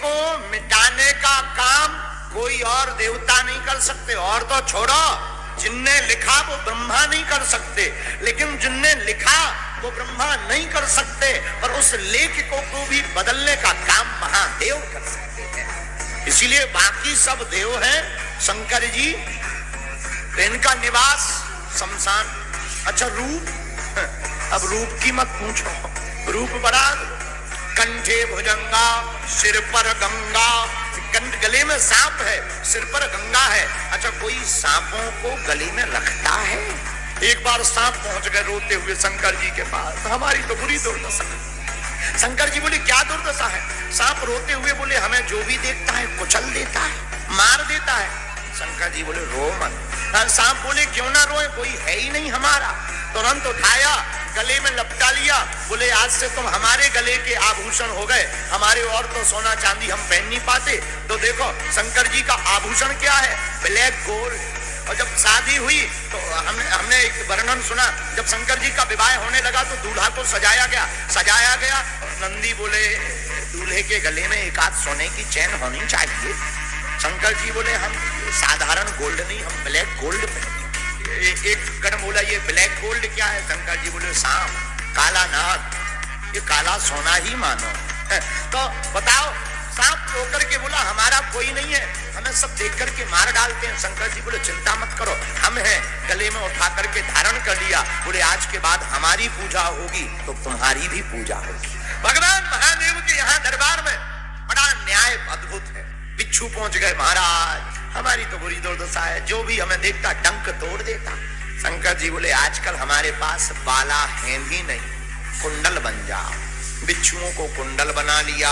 को मिटाने का काम कोई और देवता नहीं कर सकते। और तो छोड़ो, जिनने लिखा वो ब्रह्मा नहीं कर सकते, लेकिन जिनने लिखा वो ब्रह्मा नहीं कर सकते, और उस लेखकों को भी बदलने का काम महादेव कर सकते हैं। इसीलिए बाकी सब देव हैं, शंकर जी इनका निवास शमशान। अच्छा रूप, अब रूप की मत पूछो, रूप बड़ा, कंठे भुजंगा, सिर पर गंगा, कंठ गले में सांप है, सिर पर गंगा है। अच्छा कोई सांपों को गले में रखता है? एक बार सांप पहुंच गए रोते हुए शंकर जी के पास, हमारी तो बुरी दुर्दशा है। शंकर जी बोले क्या दुर्दशा है? सांप रोते हुए बोले हमें जो भी देखता है कुचल देता है, मार देता है। शंकर जी बोले रो मत। सांप बोले क्यों ना रोए, कोई है ही नहीं हमारा। तुरंत उठाया, गले में लपटा लिया, बोले आज से तुम हमारे गले के आभूषण हो गए, हमारे और तो सोना चांदी हम पहन नहीं पाते। तो देखो शंकर जी का आभूषण क्या है, ब्लैक गोल्ड। और जब शादी हुई तो हमने एक वर्णन सुना, जब शंकर जी का विवाह होने लगा तो दूल्हा को सजाया गया। नंदी बोले दूल्हे के गले में एक आध सोने की चैन होनी चाहिए। शंकर जी बोले हम साधारण गोल्ड नहीं, हम ब्लैक गोल्ड पहने। एक कदम बोला ये ब्लैक गोल्ड क्या है? शंकर जी बोले सांप, काला नाग, ये काला सोना ही मानो। तो बताओ, सांप होकर के बोला हमारा कोई नहीं है, हमें सब देख करके मार डालते हैं। शंकर जी बोले चिंता मत करो, हम हैं। गले में उठा करके धारण कर लिया, बोले आज के बाद हमारी पूजा होगी तो तुम्हारी भी पूजा होगी। भगवान महादेव के यहाँ दरबार में बड़ा न्याय अद्भुत है। बिच्छू पहुंच गए, महाराज हमारी तो बुरी दुर्दशा है, जो भी हमें देखता डंक तोड़ देता। शंकर जी बोले आजकल हमारे पास बाला है भी नहीं, कुंडल बन जाओ। बिच्छुओं को कुंडल बना लिया,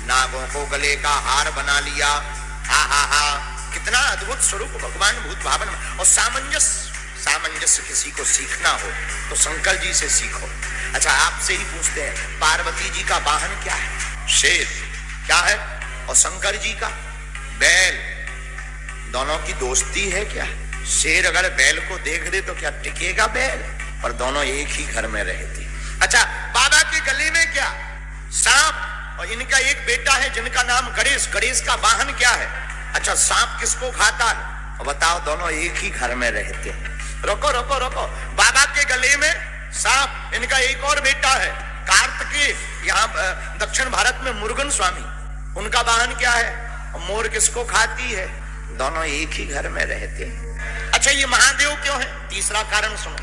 नागों को गले का हार बना लिया। हा कितना अद्भुत स्वरूप भगवान भूत भावन। और सामंजस्य किसी को सीखना हो तो शंकर जी से सीखो। अच्छा आपसे ही पूछते हैं, पार्वती जी का वाहन क्या है? शेर। क्या है? और शंकर जी का बैल। दोनों की दोस्ती है क्या? शेर अगर बैल को देख दे तो क्या टिकेगा बैल? और दोनों एक ही घर में रहते। अच्छा बाबा के गले में क्या? सांप। और इनका एक बेटा है जिनका नाम गणेश। गणेश का वाहन क्या है? अच्छा सांप किसको खाता है? और बताओ दोनों एक ही घर में रहते हैं। रोको रोको रोको, बाबा के गले में सांप, इनका एक और बेटा है कार्तिकेय। यहाँ दक्षिण भारत में मुरुगन स्वामी, उनका वाहन क्या है? मोर किसको खाती है? दोनों एक ही घर में रहते हैं। अच्छा ये महादेव क्यों है? तीसरा कारण सुनो,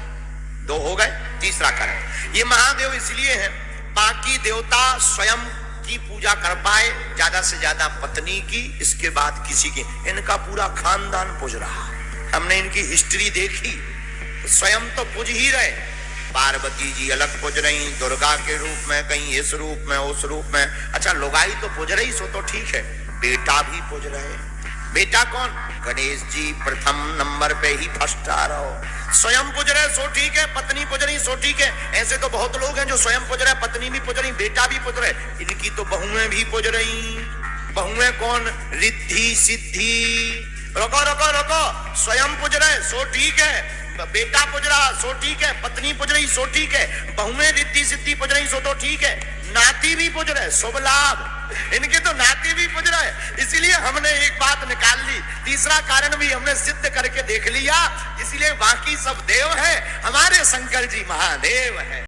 दो हो गए, तीसरा कारण ये महादेव इसलिए है, बाकी देवता स्वयं की पूजा कर पाए, ज्यादा से ज्यादा पत्नी की, इसके बाद किसी की। इनका पूरा खानदान पूज रहा है। हमने इनकी हिस्ट्री देखी, स्वयं तो पूज ही रहे। पार्वती जी अलग पूज रही दुर्गा के रूप में, कहीं इस रूप में उस रूप में। अच्छा लुगाई तो पूज रही सो तो ठीक है, बेटा भी पूज रहे। बेटा कौन? गणेश जी प्रथम नंबर पे ही फर्स्ट आ रहा हो। स्वयं पूज रहे सो ठीक है, पत्नी पूज रही सो ठीक है। ऐसे तो बहुत लोग हैं जो स्वयं पूज रहे, पत्नी भी पूज रही, बेटा भी पूज रहे। इनकी तो बहुएं भी पूज रही। बहुएं कौन? रिद्धि सिद्धि। रोको रोको रोको, स्वयं पूज रहे सो ठीक है, बेटा पूज रहा सो ठीक है, पत्नी पूज रही सो ठीक है, बहुएं रिद्धि सिद्धि पूज रही सो तो ठीक है, नाती भी पूज रहे, शुभ लाभ। इनके तो नाती भी पूज रहे। इसीलिए हमने एक बात निकाल ली, तीसरा कारण भी हमने सिद्ध करके देख लिया। इसलिए बाकी सब देव है, हमारे शंकर जी महादेव है।